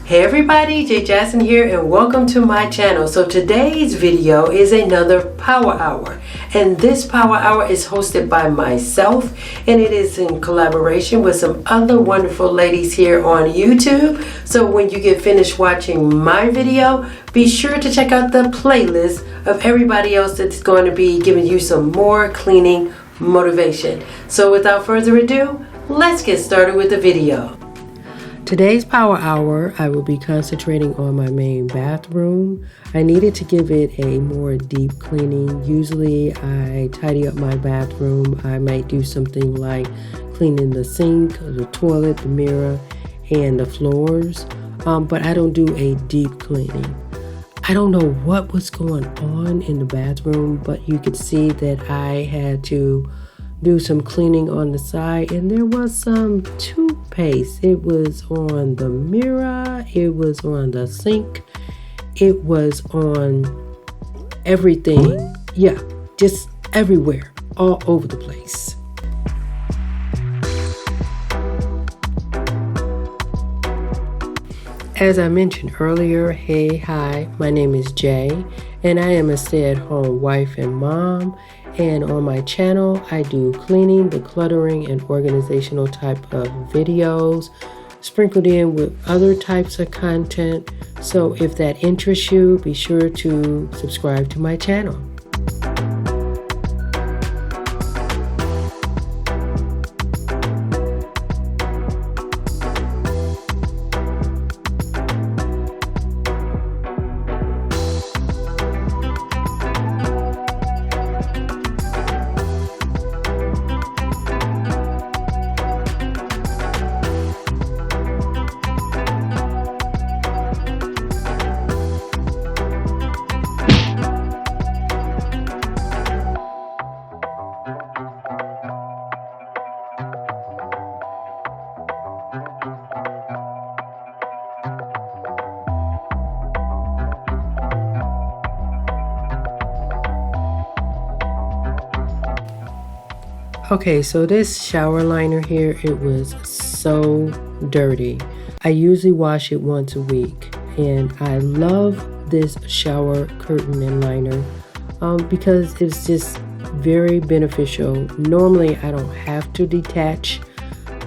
Hey everybody, Jay Jackson here and welcome to my channel. So today's video is another Power Hour, and this Power Hour is hosted by myself and it is in collaboration with some other wonderful ladies here on YouTube. So when you get finished watching my video, be sure to check out the playlist of everybody else that's going to be giving you some more cleaning motivation. So without further ado, let's get started with the video. Today's Power Hour, I will be concentrating on my main bathroom. I needed to give it a more deep cleaning. Usually I tidy up my bathroom. I might do something like cleaning the sink, the toilet, the mirror, and the floors. But I don't do a deep cleaning. I don't know what was going on in the bathroom, but you could see that I had to do some cleaning on the side, and there was some toothpaste. It was on the mirror, it was on the sink, it was on everything. Yeah, just everywhere, all over the place. As I mentioned earlier, hi, my name is Jay, and I am a stay-at-home wife and mom. And on my channel, I do cleaning, decluttering, and organizational type of videos, sprinkled in with other types of content. So if that interests you, be sure to subscribe to my channel. Okay, so this shower liner here, it was so dirty. I usually wash it once a week, and I love this shower curtain and liner because it's just very beneficial. Normally, I don't have to detach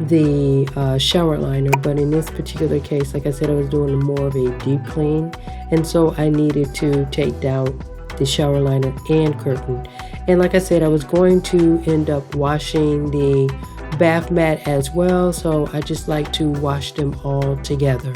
the shower liner, but in this particular case, like I said, I was doing more of a deep clean, and so I needed to take down the shower liner and curtain. And like I said, I was going to end up washing the bath mat as well, so I just like to wash them all together.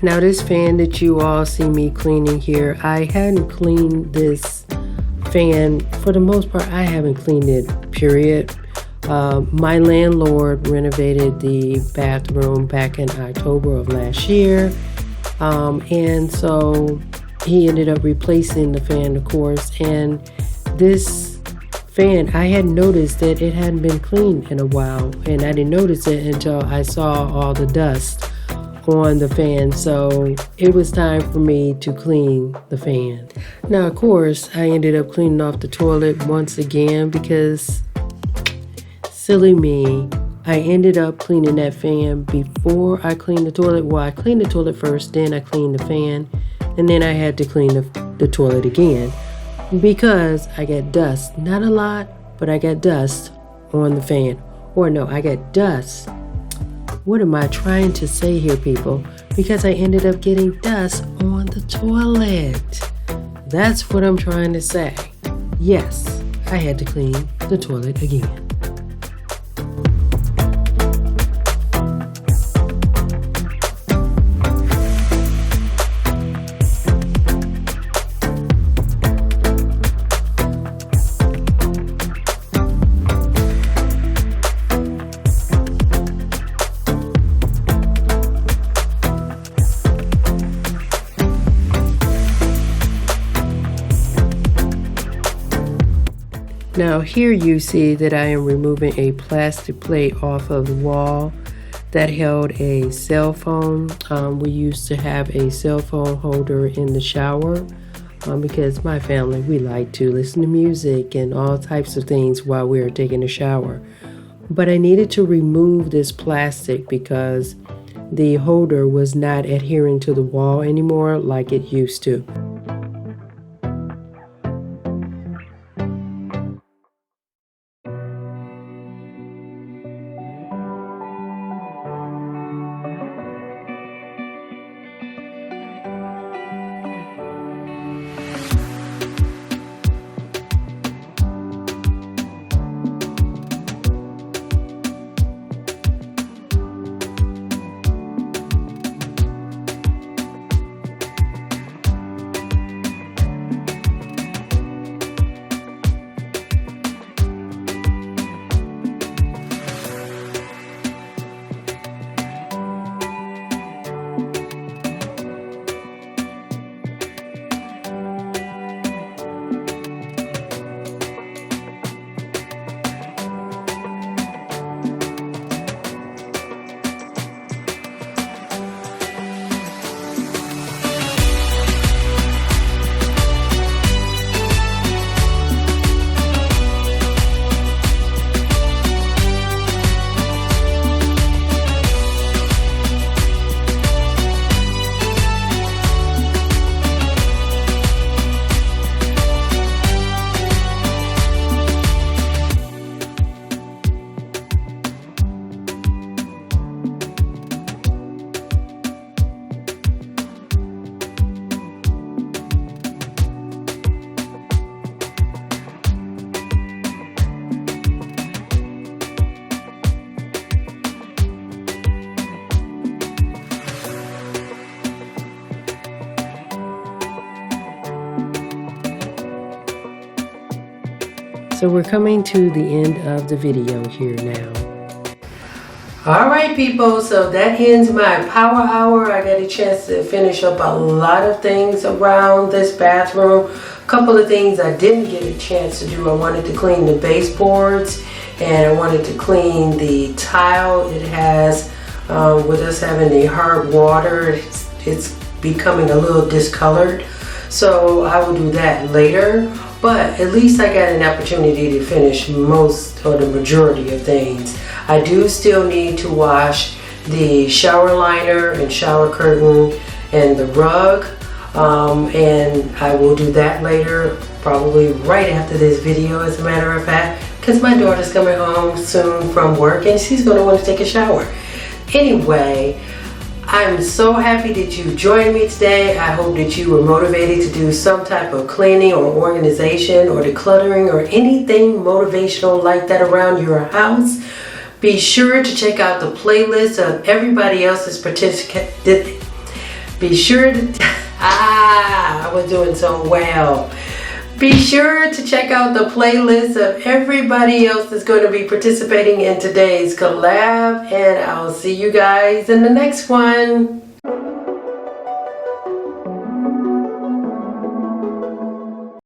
Now this fan that you all see me cleaning here, I hadn't cleaned this fan, for the most part, I haven't cleaned it, period. My landlord renovated the bathroom back in October of last year. And so he ended up replacing the fan, of course. And this fan, I had noticed that it hadn't been cleaned in a while. And I didn't notice it until I saw all the dust on the fan, so it was time for me to clean the fan. Now, of course, I ended up cleaning off the toilet once again because, silly me, I ended up cleaning that fan before I cleaned the toilet. Well, I cleaned the toilet first, then I cleaned the fan, and then I had to clean the toilet again because I got dust. Not a lot, but I got dust on the fan. Or no, I got dust. What am I trying to say here, people? Because I ended up getting dust on the toilet. That's what I'm trying to say. Yes, I had to clean the toilet again. Now here you see that I am removing a plastic plate off of the wall that held a cell phone. We used to have a cell phone holder in the shower because my family, we like to listen to music and all types of things while we are taking a shower. But I needed to remove this plastic because the holder was not adhering to the wall anymore like it used to. So we're coming to the end of the video here now. Alright people, so that ends my power hour. I got a chance to finish up a lot of things around this bathroom. A couple of things I didn't get a chance to do. I wanted to clean the baseboards and I wanted to clean the tile. It has, with us having the hard water, it's becoming a little discolored. So I will do that later. But at least I got an opportunity to finish most or the majority of things. I do still need to wash the shower liner and shower curtain and the rug. And I will do that later, probably right after this video as a matter of fact, because my daughter's coming home soon from work and she's going to want to take a shower. Anyway, I'm so happy that you joined me today. I hope that you were motivated to do some type of cleaning or organization or decluttering or anything motivational like that around your house. Be sure to check out the playlist of everybody else's participation. Be sure to, I was doing so well. Be sure to check out the playlist of everybody else that's going to be participating in today's collab, and I'll see you guys in the next one.